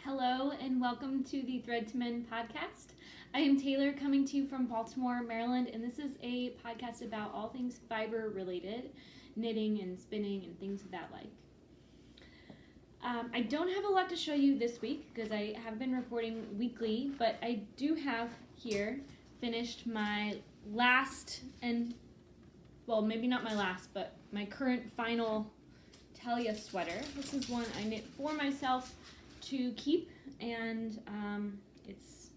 Hello and welcome to the Thread to Mend podcast. I am Taylor, coming to you from Baltimore, Maryland, and this is a podcast about all things fiber related, knitting and spinning and things of that like. I don't have a lot to show you this week because I have been recording weekly, but I do have here finished my last and, well, maybe not my last, but my current final Telja sweater. This is one I knit for myself to keep, and it's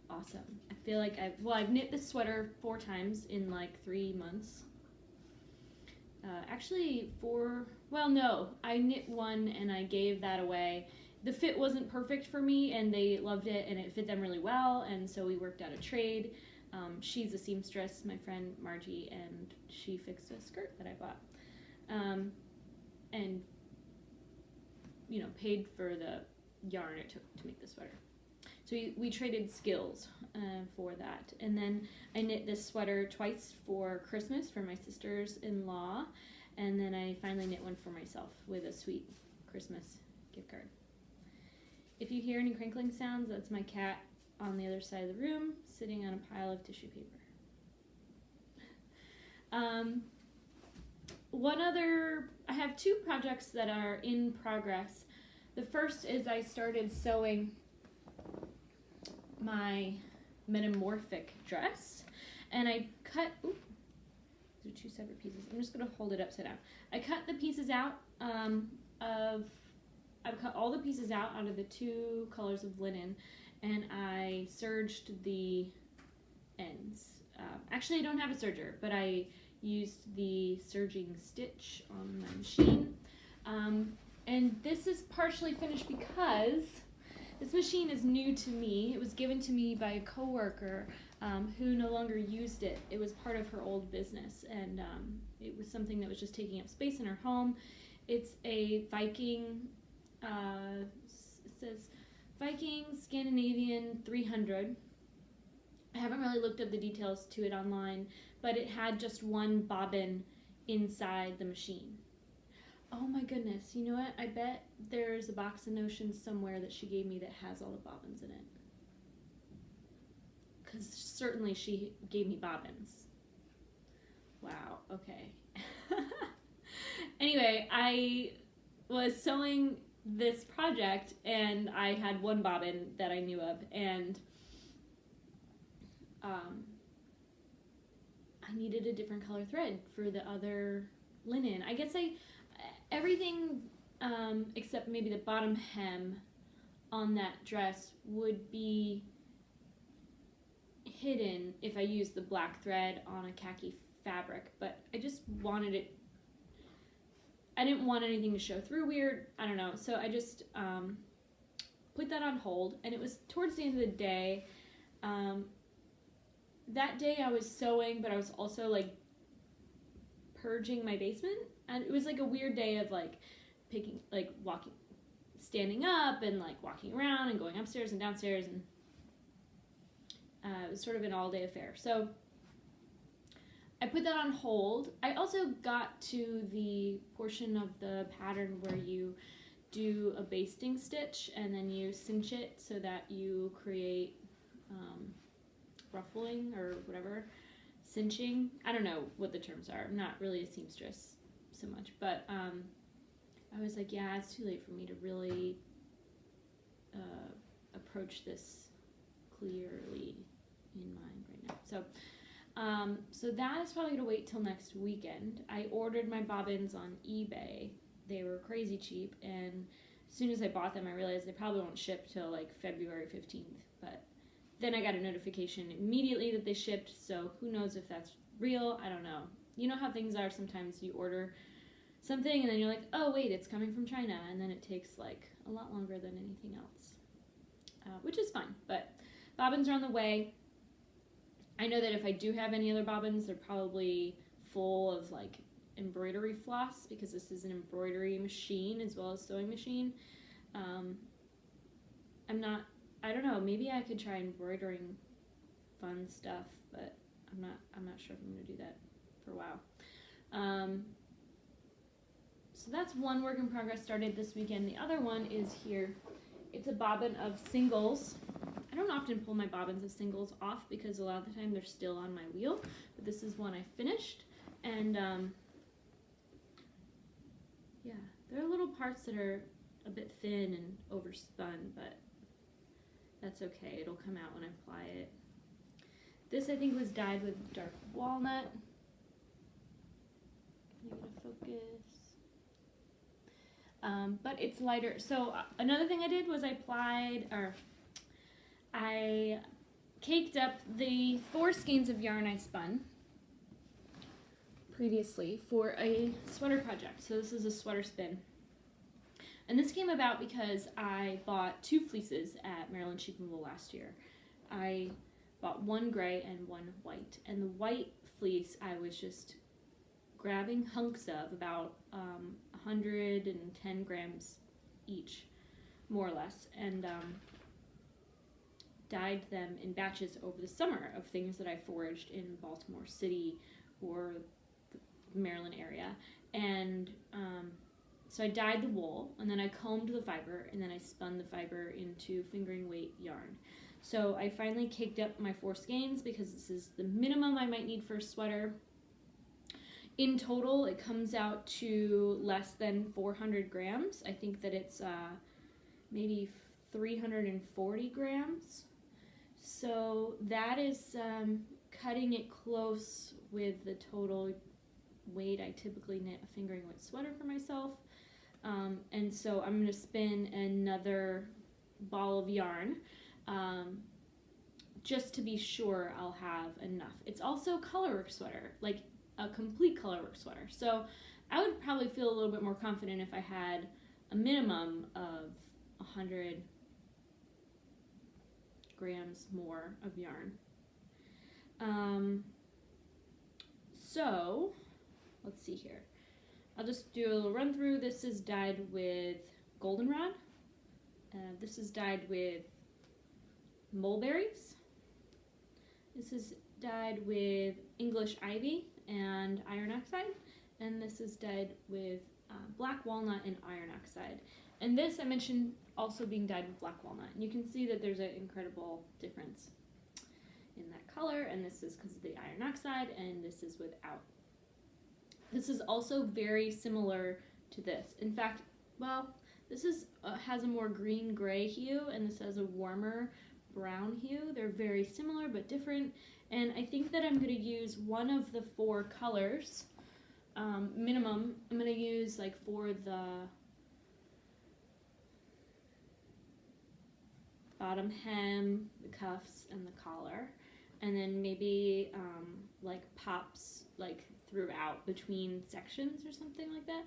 awesome. I feel like I've knit this sweater 4 times in like 3 months. I knit one and I gave that away. The fit wasn't perfect for me and they loved it and it fit them really well, and so we worked out a trade. She's a seamstress, my friend Margie, and she fixed a skirt that I bought. And paid for the yarn it took to make the sweater. So we traded skills for that. And then I knit this sweater twice for Christmas for my sisters-in-law, and then I finally knit one for myself with a sweet Christmas gift card. If you hear any crinkling sounds, that's my cat on the other side of the room sitting on a pile of tissue paper. I have 2 projects that are in progress. The first is I started sewing my metamorphic dress, and I cut, these are 2 separate pieces. I'm just going to hold it upside down. I cut the pieces out I've cut all the pieces out of the 2 colors of linen, and I serged the ends. Actually, I don't have a serger, but I used the serging stitch on my machine. And this is partially finished because this machine is new to me. It was given to me by a coworker who no longer used it. It was part of her old business, and it was something that was just taking up space in her home. It's a Viking, it says Viking Scandinavian 300. I haven't really looked up the details to it online, but it had just 1 bobbin inside the machine. Oh my goodness, you know what? I bet there's a box of notions somewhere that she gave me that has all the bobbins in it. Because certainly she gave me bobbins. Wow, okay. Anyway, I was sewing this project and I had 1 bobbin that I knew of, and I needed a different color thread for the other linen. I guess everything except maybe the bottom hem on that dress would be hidden if I used the black thread on a khaki fabric, but I just wanted it, I didn't want anything to show through weird, I don't know, so I just put that on hold, and it was towards the end of the day. That day I was sewing, but I was also like purging my basement, and it was like a weird day of standing up and like walking around and going upstairs and downstairs, and it was sort of an all-day affair. So I put that on hold. I also got to the portion of the pattern where you do a basting stitch and then you cinch it so that you create ruffling or whatever, cinching. I don't know what the terms are. I'm not really a seamstress so much, but I was like, yeah, it's too late for me to really approach this clearly in mind right now. So that is probably going to wait till next weekend. I ordered my bobbins on eBay. They were crazy cheap, and as soon as I bought them, I realized they probably won't ship till like February 15th, but then I got a notification immediately that they shipped, so who knows if that's real. I don't know. You know how things are sometimes. You order something and then you're like, oh wait, it's coming from China, and then it takes like a lot longer than anything else, which is fine, but bobbins are on the way. I know that if I do have any other bobbins, they're probably full of like embroidery floss, because this is an embroidery machine as well as sewing machine. I don't know, maybe I could try embroidering fun stuff, but I'm not sure if I'm going to do that for a while. So that's one work in progress started this weekend. The other one is here It's a bobbin of singles. I don't often pull my bobbins of singles off because a lot of the time they're still on my wheel, but this is one I finished, and yeah, there are little parts that are a bit thin and overspun, but that's okay, it'll come out when I apply it. This I think was dyed with dark walnut. Maybe to focus. But it's lighter. So another thing I did was I caked up the 4 skeins of yarn I spun previously for a sweater project. So this is a sweater spin. And this came about because I bought 2 fleeces at Maryland Sheep and Wool last year. I bought 1 gray and 1 white. And the white fleece I was just grabbing hunks of, about 110 grams each, more or less, and dyed them in batches over the summer of things that I foraged in Baltimore City or the Maryland area. And so I dyed the wool, and then I combed the fiber, and then I spun the fiber into fingering weight yarn. So I finally caked up my 4 skeins because this is the minimum I might need for a sweater. In total, it comes out to less than 400 grams. I think that it's maybe 340 grams. So that is cutting it close with the total weight I typically knit a fingering weight sweater for myself. And so I'm going to spin another ball of yarn just to be sure I'll have enough. It's also a colorwork sweater, like a complete colorwork sweater. So I would probably feel a little bit more confident if I had a minimum of 100 grams more of yarn. So let's see here. I'll just do a little run through. This is dyed with goldenrod. This is dyed with mulberries. This is dyed with English ivy and iron oxide. And this is dyed with black walnut and iron oxide. And this I mentioned also being dyed with black walnut. And you can see that there's an incredible difference in that color. And this is because of the iron oxide, and this is without. This is also very similar to this. In fact, well, this is has a more green-gray hue, and this has a warmer brown hue. They're very similar but different. And I think that I'm going to use one of the 4 colors, minimum. I'm going to use, like, for the bottom hem, the cuffs, and the collar. And then maybe, like, pops, like, throughout between sections or something like that.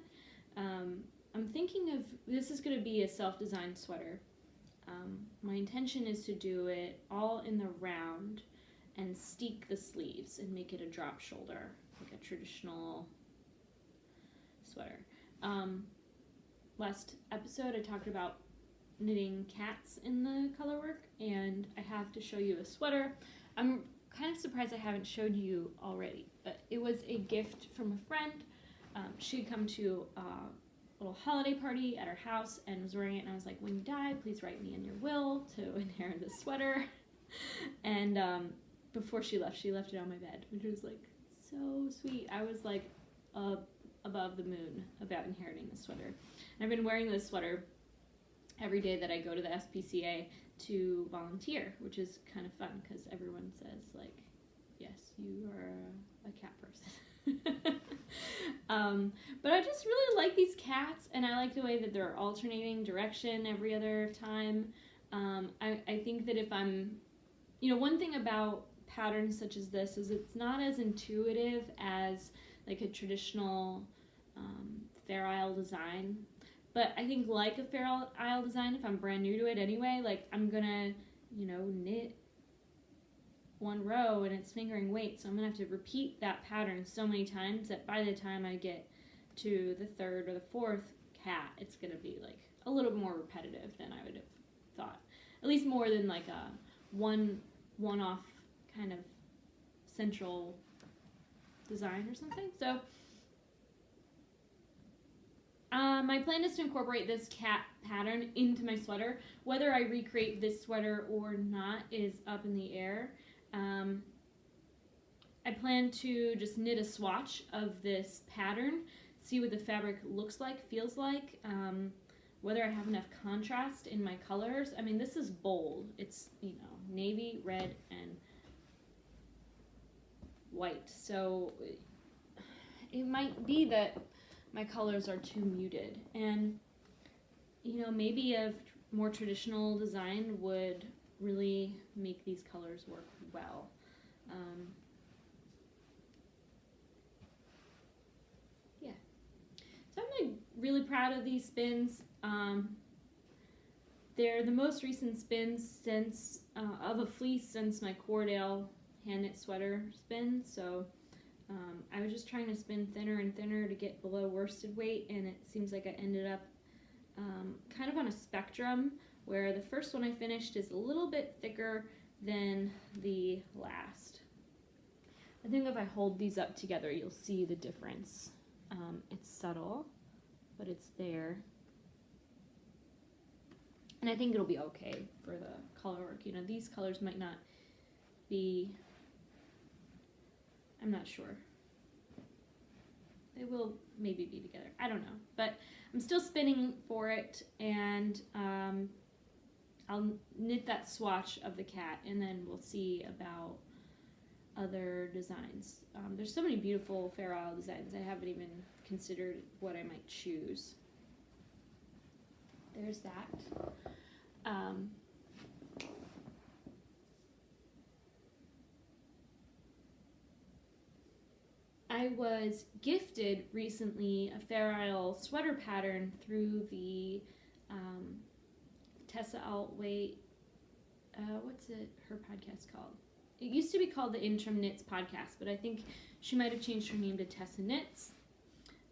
I'm thinking of, this is going to be a self-designed sweater. My intention is to do it all in the round and steek the sleeves and make it a drop shoulder, like a traditional sweater. Last episode I talked about knitting cats in the colorwork, and I have to show you a sweater. I'm kind of surprised I haven't showed you already, but it was a gift from a friend. She had come to a little holiday party at her house and was wearing it, and I was like, when you die, please write me in your will to inherit this sweater. And before she left it on my bed, which was like so sweet. I was like above the moon about inheriting this sweater. And I've been wearing this sweater every day that I go to the SPCA to volunteer, which is kind of fun because everyone says, like, yes, you are a cat person. But I just really like these cats, and I like the way that they're alternating direction every other time. I think that if I'm, one thing about patterns such as this is it's not as intuitive as like a traditional Fair Isle design. But I think like a Fair Isle design, if I'm brand new to it anyway, like I'm gonna, knit one row and it's fingering weight, so I'm gonna have to repeat that pattern so many times that by the time I get to the 3rd or the 4th cat, it's gonna be like a little more repetitive than I would have thought. At least more than like a one-off kind of central design or something. So My plan is to incorporate this cat pattern into my sweater. Whether I recreate this sweater or not is up in the air. I plan to just knit a swatch of this pattern, see what the fabric looks like, feels like, whether I have enough contrast in my colors. I mean, this is bold. It's, you know, navy, red, and white. So it might be that my colors are too muted. And, you know, maybe a more traditional design would really make these colors work well. Yeah. So I'm like really proud of these spins. They're the most recent spins since of a fleece since my Cordale hand knit sweater spin. So I was just trying to spin thinner and thinner to get below worsted weight, and it seems like I ended up kind of on a spectrum where the first one I finished is a little bit thicker than the last. I think if I hold these up together, you'll see the difference. It's subtle, but it's there. And I think it'll be okay for the color work. You know, these colors might not be, I'm not sure. They will maybe be together. I don't know. But I'm still spinning for it, and I'll knit that swatch of the cat, and then we'll see about other designs. There's so many beautiful Fair Isle designs. I haven't even considered what I might choose. There's that. I was gifted recently a Fair Isle sweater pattern through the Tessa Altway, what's her podcast called? It used to be called the Interim Knits Podcast, but I think she might have changed her name to Tessa Knits.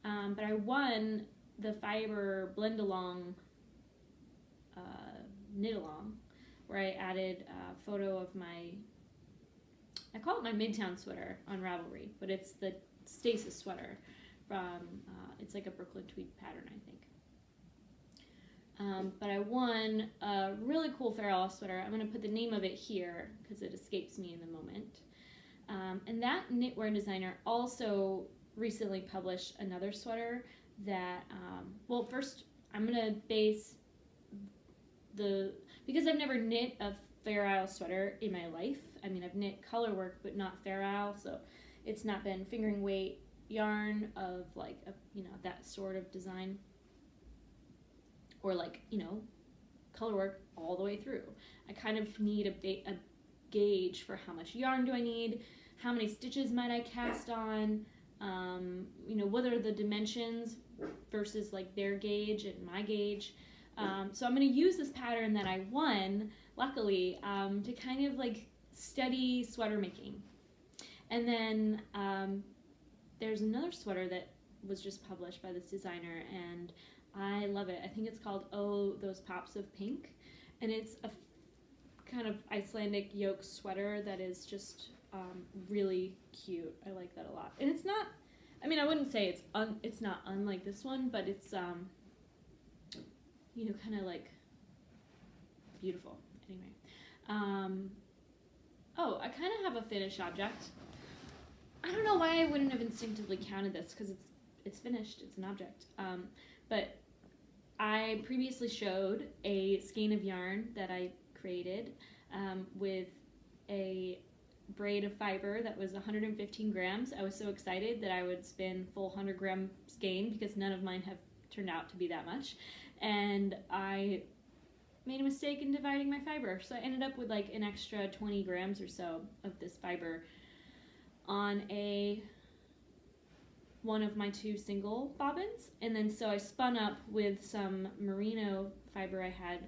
But I won the Fiber Blend Along knit along, where I added a photo of my, I call it my Midtown sweater on Ravelry, but it's the Stasis sweater from, it's like a Brooklyn tweed pattern, I think. But I won a really cool Fair Isle sweater. I'm going to put the name of it here because it escapes me in the moment. And that knitwear designer also recently published another sweater that, well, first I'm going to base because I've never knit a Fair Isle sweater in my life. I mean, I've knit color work, but not Fair Isle, so it's not been fingering weight yarn of like a, you know, that sort of design, or like, you know, color work all the way through. I kind of need a gauge for how much yarn do I need, how many stitches might I cast on, you know, what are the dimensions versus like their gauge and my gauge. So I'm going to use this pattern that I won, luckily, to kind of like study sweater making. And then there's another sweater that was just published by this designer, and I love it. I think it's called Oh, Those Pops of Pink. And it's a kind of Icelandic yoke sweater that is just really cute. I like that a lot. And it's not, I mean, I wouldn't say it's not unlike this one, but it's, you know, kind of like beautiful. Anyway. Oh, I kind of have a finished object. I don't know why I wouldn't have instinctively counted this, because it's finished, it's an object. But I previously showed a skein of yarn that I created with a braid of fiber that was 115 grams. I was so excited that I would spin full 100-gram skein because none of mine have turned out to be that much. And I made a mistake in dividing my fiber, so I ended up with like an extra 20 grams or so of this fiber on one of my two single bobbins. And then so I spun up with some merino fiber I had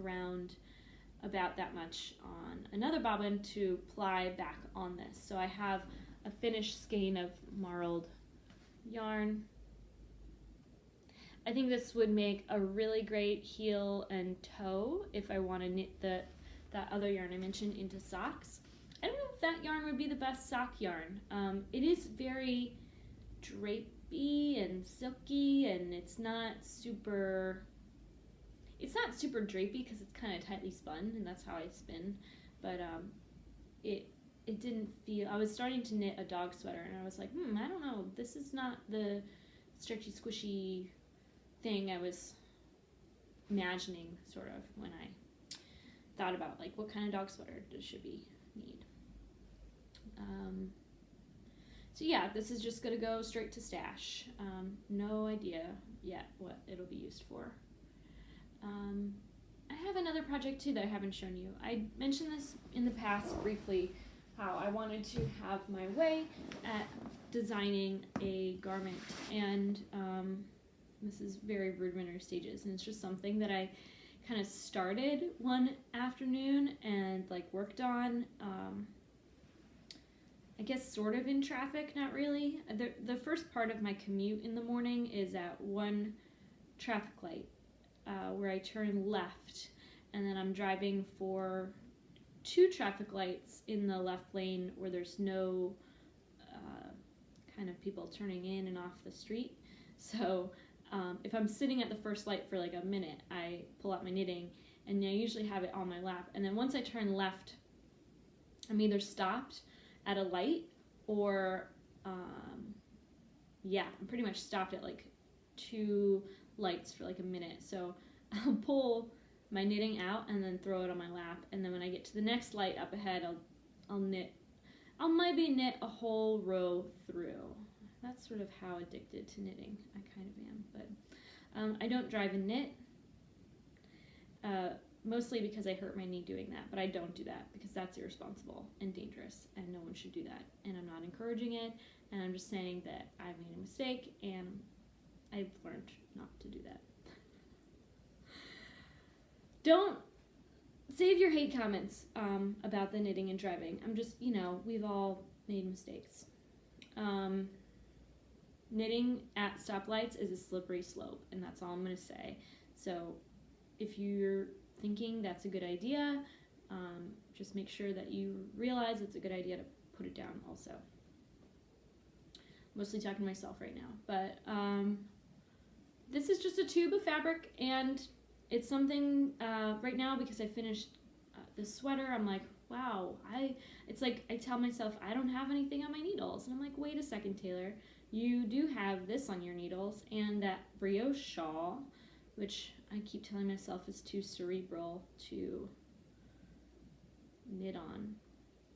around about that much on another bobbin to ply back on this. So I have a finished skein of marled yarn. I think this would make a really great heel and toe if I want to knit that other yarn I mentioned into socks. I don't know if that yarn would be the best sock yarn. It is very drapey and silky, and it's not super drapey because it's kind of tightly spun, and that's how I spin. But it didn't feel. I was starting to knit a dog sweater, and I was like, I don't know. This is not the stretchy, squishy thing I was imagining, sort of, when I thought about like what kind of dog sweater should we need. So yeah, this is just gonna go straight to stash. No idea yet what it'll be used for. I have another project too that I haven't shown you. I mentioned this in the past briefly, how I wanted to have my way at designing a garment, and this is very rudimentary stages, and it's just something that I kind of started one afternoon and like worked on, I guess sort of in traffic, not really. The first part of my commute in the morning is at one traffic light where I turn left, and then I'm driving for 2 traffic lights in the left lane where there's no kind of people turning in and off the street. So if I'm sitting at the first light for like a minute, I pull out my knitting, and I usually have it on my lap. And then once I turn left, I'm either stopped at a light or, I'm pretty much stopped at like 2 lights for like a minute. So I'll pull my knitting out and then throw it on my lap. And then when I get to the next light up ahead, I'll maybe knit a whole row through. That's sort of how addicted to knitting I kind of am. But I don't drive and knit, mostly because I hurt my knee doing that. But I don't do that because that's irresponsible and dangerous, and no one should do that. And I'm not encouraging it, and I'm just saying that I made a mistake, and I've learned not to do that. Don't save your hate comments about the knitting and driving. I'm just, we've all made mistakes. Knitting at stoplights is a slippery slope, and that's all I'm going to say. So if you're thinking that's a good idea, just make sure that you realize it's a good idea to put it down also. Mostly talking to myself right now, but this is just a tube of fabric, and it's something right now because I finished this sweater. I'm like, wow, it's like I tell myself I don't have anything on my needles, and I'm like, wait a second, Taylor, you do have this on your needles, and that brioche shawl, which I keep telling myself is too cerebral to knit on.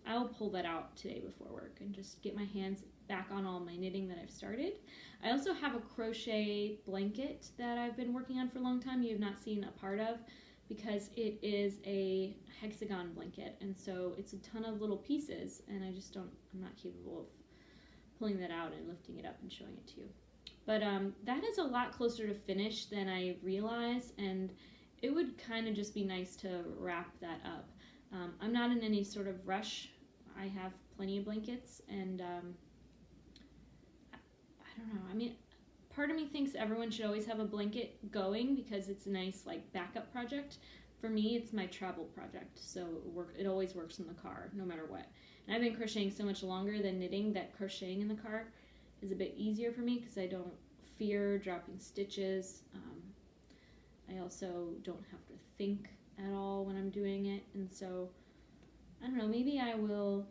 I'll pull that out today before work and just get my hands back on all my knitting that I've started. I also have a crochet blanket that I've been working on for a long time you have not seen a part of, because it is a hexagon blanket, and so it's a ton of little pieces, and I'm not capable of pulling that out and lifting it up and showing it to you. But that is a lot closer to finish than I realized, and it would kind of just be nice to wrap that up. I'm not in any sort of rush. I have plenty of blankets, and I don't know. I mean, part of me thinks everyone should always have a blanket going because it's a nice like backup project. For me, it's my travel project, so it always works in the car, no matter what. And I've been crocheting so much longer than knitting that crocheting in the car is a bit easier for me because I don't fear dropping stitches. I also don't have to think at all when I'm doing it, and so I don't know, maybe I will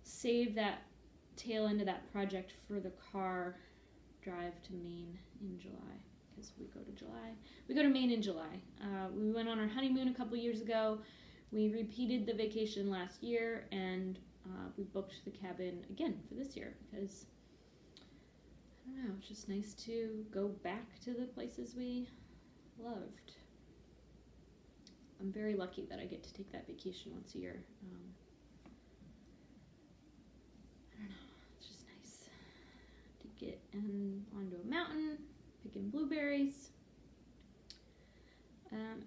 save that tail end of that project for the car drive to Maine in July, because we go to Maine in July. We went on our honeymoon a couple years ago. We repeated the vacation last year, and we booked the cabin again for this year because I don't know, it's just nice to go back to the places we loved. I'm very lucky that I get to take that vacation once a year. I don't know, it's just nice to get onto a mountain, picking blueberries.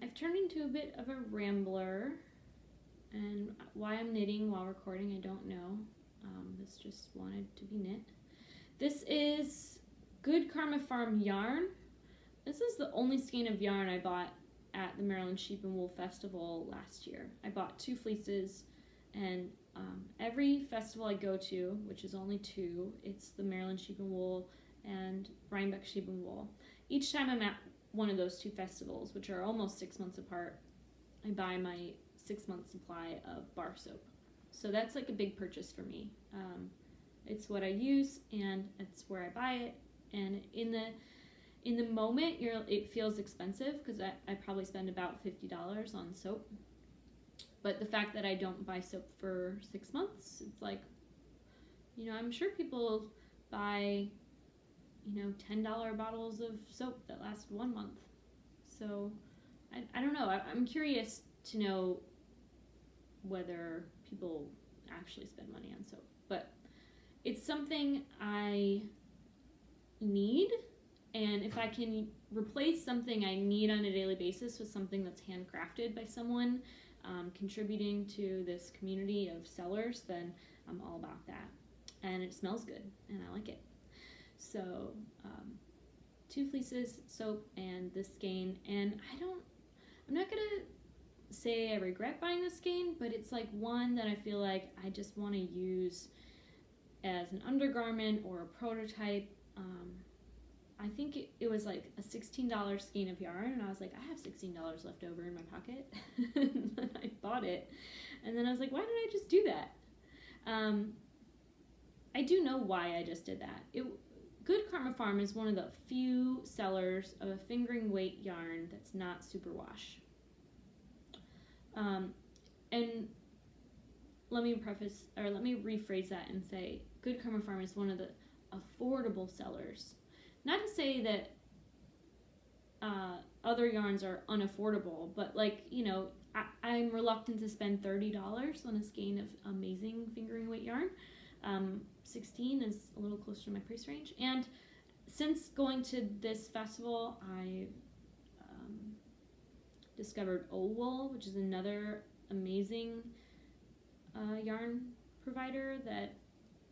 I've turned into a bit of a rambler, and why I'm knitting while recording, I don't know. This just wanted to be knit. This is Good Karma Farm yarn. This is the only skein of yarn I bought at the Maryland Sheep and Wool Festival last year. I bought 2 fleeces, and every festival I go to, which is only 2, it's the Maryland Sheep and Wool and Rhinebeck Sheep and Wool. Each time I'm at one of those two festivals, which are almost 6 months apart, I buy my 6-month supply of bar soap. So that's like a big purchase for me. It's what I use, and it's where I buy it. And in the moment, it feels expensive because I probably spend about $50 on soap. But the fact that I don't buy soap for 6 months, it's like, I'm sure people buy, $10 bottles of soap that last 1 month. So I don't know. I'm curious to know whether people actually spend money on soap. But it's something I need, and if I can replace something I need on a daily basis with something that's handcrafted by someone, contributing to this community of sellers, then I'm all about that. And it smells good, and I like it. So 2 fleeces, soap, and this skein. And I'm not gonna say I regret buying this skein, but it's like one that I feel like I just want to use as an undergarment or a prototype. I think it was like a $16 skein of yarn, and I was like, I have $16 left over in my pocket. And then I bought it, and then I was like, why did I just do that? I do know why I just did that. Good Karma Farm is one of the few sellers of a fingering weight yarn that's not superwash. And let me rephrase that and say Good Karma Farm is one of the affordable sellers. Not to say that other yarns are unaffordable, but I'm reluctant to spend $30 on a skein of amazing fingering weight yarn. 16 is a little closer to my price range. And since going to this festival, I discovered Wool, which is another amazing yarn provider that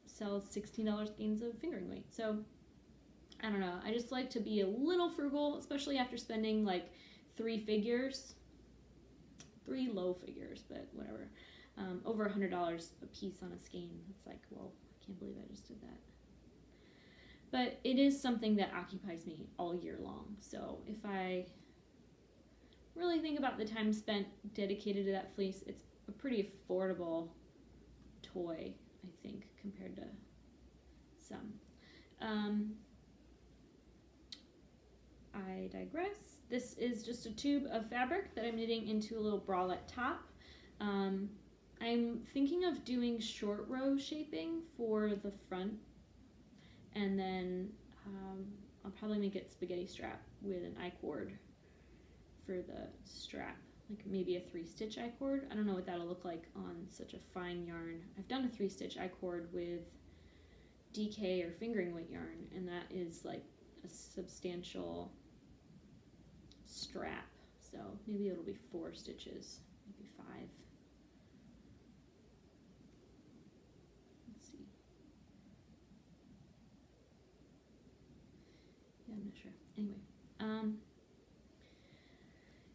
sells $16 skeins of fingering weight. So I don't know, I just like to be a little frugal, especially after spending like 3 low figures, but whatever, over $100 a piece on a skein. It's like, well, I can't believe I just did that. But it is something that occupies me all year long. So if I really think about the time spent dedicated to that fleece, it's a pretty affordable toy, I think, compared to some. I digress. This is just a tube of fabric that I'm knitting into a little bralette top. I'm thinking of doing short row shaping for the front, and then I'll probably make it spaghetti strap with an I-cord for the strap, like maybe a 3-stitch I-cord. I don't know what that'll look like on such a fine yarn. I've done a 3-stitch I-cord with DK or fingering weight yarn, and that is like a substantial strap. So maybe it'll be 4 stitches, maybe 5. Let's see. Yeah, I'm not sure. Anyway,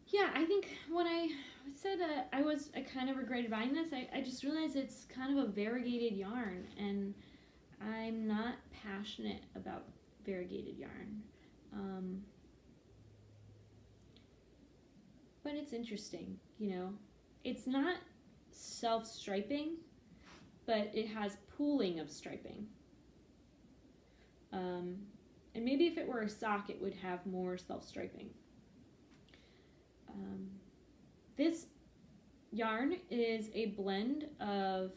yeah, I think when I said I kind of regretted buying this, I just realized it's kind of a variegated yarn, and I'm not passionate about variegated yarn. But it's interesting, It's not self-striping, but it has pooling of striping. And maybe if it were a sock, it would have more self-striping. This yarn is a blend of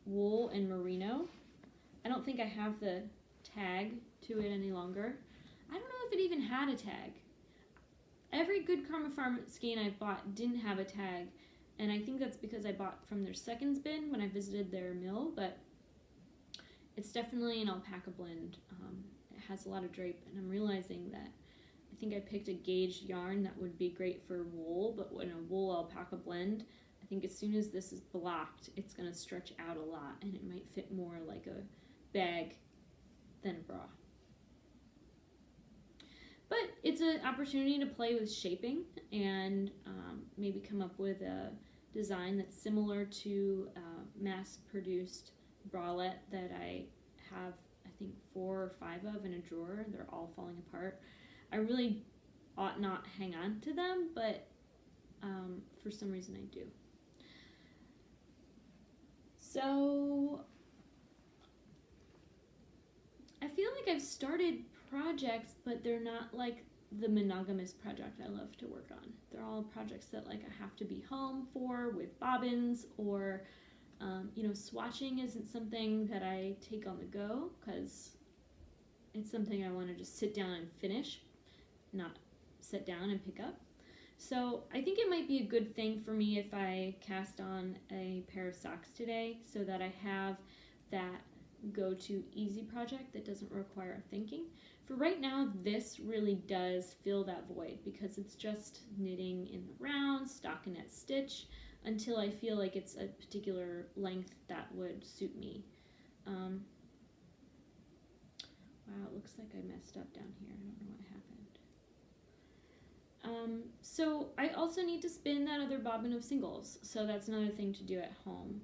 wool and merino. I don't think I have the tag to it any longer. I don't know if it even had a tag. Every Good Karma Farm skein I bought didn't have a tag, and I think that's because I bought from their seconds bin when I visited their mill, but it's definitely an alpaca blend. It has a lot of drape, and I'm realizing that I think I picked a gauge yarn that would be great for wool, but in a wool alpaca blend, I think as soon as this is blocked, it's going to stretch out a lot, and it might fit more like a bag than a bra. But it's an opportunity to play with shaping and maybe come up with a design that's similar to a mass-produced bralette that I have, I think, think 4 or 5 of in a drawer. They're all falling apart. I really ought not hang on to them, but for some reason I do. So I feel like I've started projects, but they're not like the monogamous project I love to work on. They're all projects that like I have to be home for with bobbins, or you know, swatching isn't something that I take on the go because it's something I want to just sit down and finish, not sit down and pick up. So I think it might be a good thing for me if I cast on a pair of socks today so that I have that go-to easy project that doesn't require thinking. For right now, this really does fill that void because it's just knitting in the round, stockinette stitch, until I feel like it's a particular length that would suit me. Wow, it looks like I messed up down here. I don't know what happened. So I also need to spin that other bobbin of singles, so that's another thing to do at home.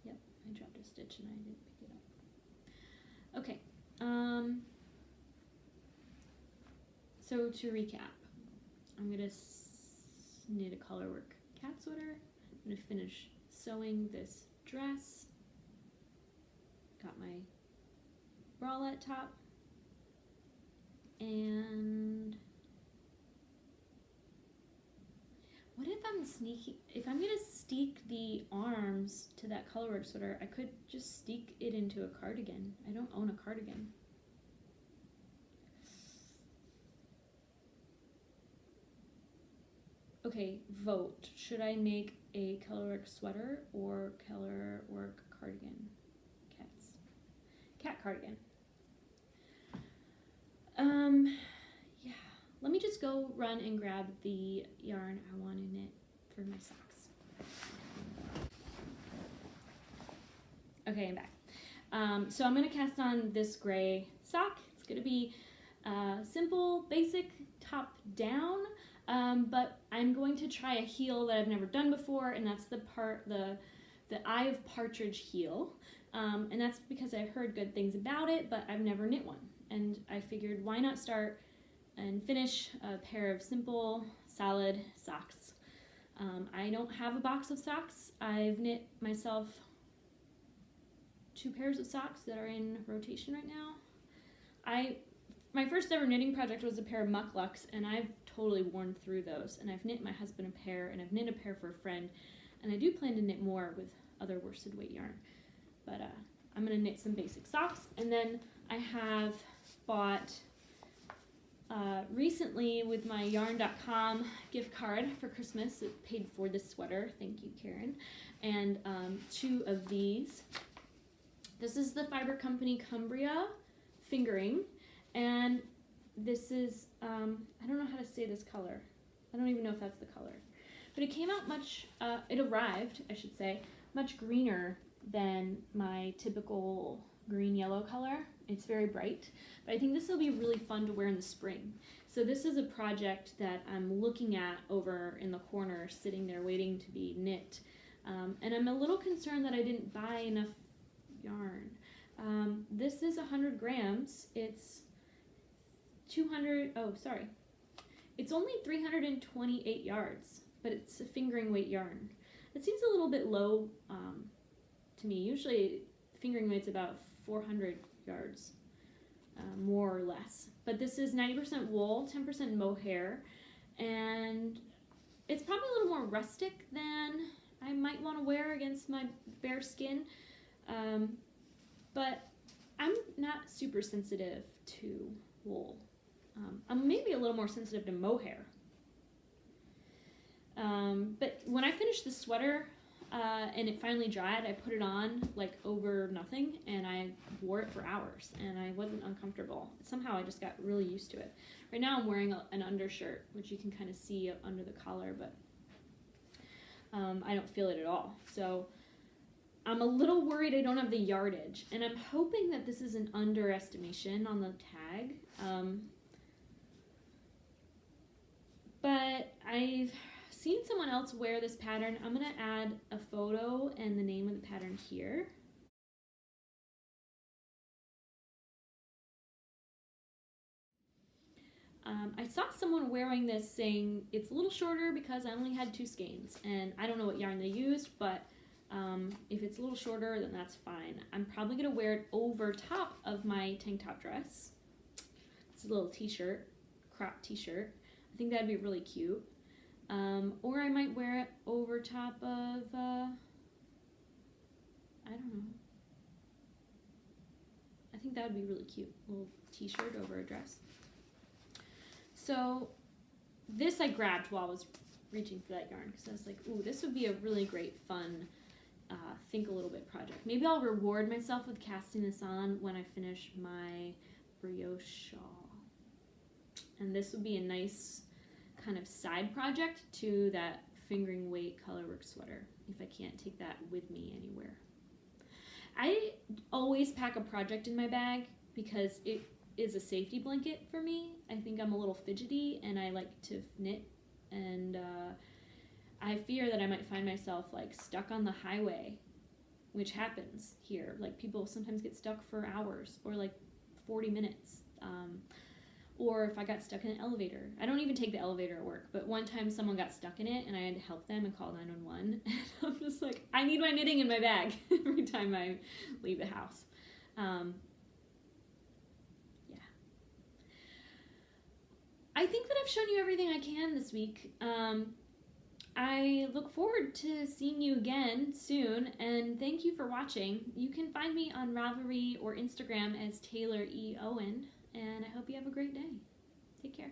Yep, I dropped a stitch and I didn't pick it up. Okay, so to recap, I'm gonna knit a colorwork cat sweater. I'm gonna finish sewing this dress. Got my bralette top. And what if I'm gonna steek the arms to that colorwork sweater, I could just steek it into a cardigan. I don't own a cardigan. Okay, vote. Should I make a colorwork sweater or colorwork cardigan? Cat cardigan. Yeah, let me just go run and grab the yarn I want to knit for my socks. Okay, I'm back. So I'm going to cast on this gray sock. It's going to be simple, basic, top down, but I'm going to try a heel that I've never done before, and that's the Eye of Partridge heel. And that's because I've heard good things about it, but I've never knit one. And I figured, why not start and finish a pair of simple, solid socks. I don't have a box of socks. I've knit myself 2 pairs of socks that are in rotation right now. My first ever knitting project was a pair of mucklucks, and I've totally worn through those. And I've knit my husband a pair, and I've knit a pair for a friend. And I do plan to knit more with other worsted weight yarn. But I'm going to knit some basic socks, and then I have bought recently with my yarn.com gift card for Christmas. It paid for this sweater. Thank you, Karen. And 2 of these. This is the Fiber Company Cumbria fingering, and this is, I don't know how to say this color. I don't even know if that's the color. But it came out it arrived, I should say, much greener than my typical green-yellow color. It's very bright, but I think this will be really fun to wear in the spring. So this is a project that I'm looking at over in the corner, sitting there waiting to be knit. And I'm a little concerned that I didn't buy enough yarn. This is 100 grams. It's it's only 328 yards, but it's a fingering weight yarn. It seems a little bit low to me. Usually fingering weight's about 400 yards, more or less. But this is 90% wool, 10% mohair, and it's probably a little more rustic than I might want to wear against my bare skin, but I'm not super sensitive to wool. I'm maybe a little more sensitive to mohair. But when I finished the sweater and it finally dried, I put it on like over nothing, and I wore it for hours, and I wasn't uncomfortable. Somehow I just got really used to it. Right now I'm wearing an undershirt, which you can kind of see under the collar, but I don't feel it at all. So I'm a little worried I don't have the yardage, and I'm hoping that this is an underestimation on the tag. But I've seen someone else wear this pattern. I'm going to add a photo and the name of the pattern here. I saw someone wearing this saying it's a little shorter because I only had 2 skeins, and I don't know what yarn they used, but if it's a little shorter, then that's fine. I'm probably gonna wear it over top of my tank top dress. It's a little t-shirt, crop t-shirt. I think that'd be really cute. Or I might wear it over top of, I don't know. I think that would be really cute. A little t-shirt over a dress. So this I grabbed while I was reaching for that yarn because I was like, ooh, this would be a really great fun think a little bit project. Maybe I'll reward myself with casting this on when I finish my brioche shawl. And this would be a nice kind of side project to that fingering weight colorwork sweater if I can't take that with me anywhere. I always pack a project in my bag because it is a safety blanket for me. I think I'm a little fidgety and I like to knit, and I fear that I might find myself like stuck on the highway, which happens here. Like people sometimes get stuck for hours or like 40 minutes. Or if I got stuck in an elevator. I don't even take the elevator at work, but one time someone got stuck in it and I had to help them and call 911. And I'm just like, I need my knitting in my bag every time I leave the house. Yeah. I think that I've shown you everything I can this week. I look forward to seeing you again soon, and thank you for watching. You can find me on Ravelry or Instagram as Taylor E. Owen. And I hope you have a great day. Take care.